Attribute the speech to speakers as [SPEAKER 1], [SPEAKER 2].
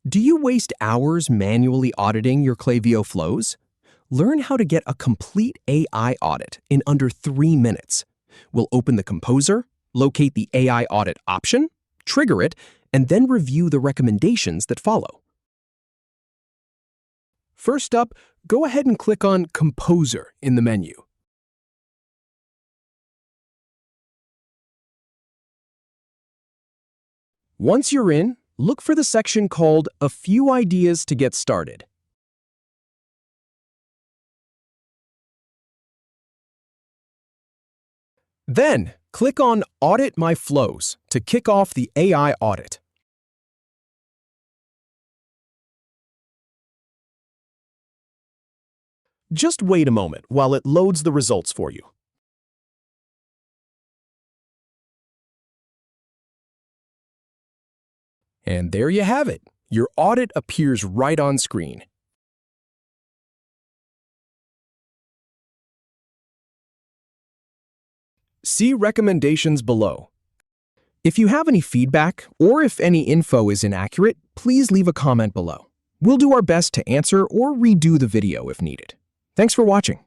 [SPEAKER 1] Do you waste hours manually auditing your Klaviyo flows? Learn how to get a complete AI audit in under 3 minutes. We'll open the Composer, locate the AI Audit option, trigger it, and then review the recommendations that follow. First up, go ahead and click on Composer in the menu. Once you're in, look for the section called A Few Ideas to Get Started. Then, click on Audit My Flows to kick off the AI audit. Just wait a moment while it loads the results for you. And there you have it. Your audit appears right on screen. See recommendations below. If you have any feedback or if any info is inaccurate, please leave a comment below. We'll do our best to answer or redo the video if needed. Thanks for watching.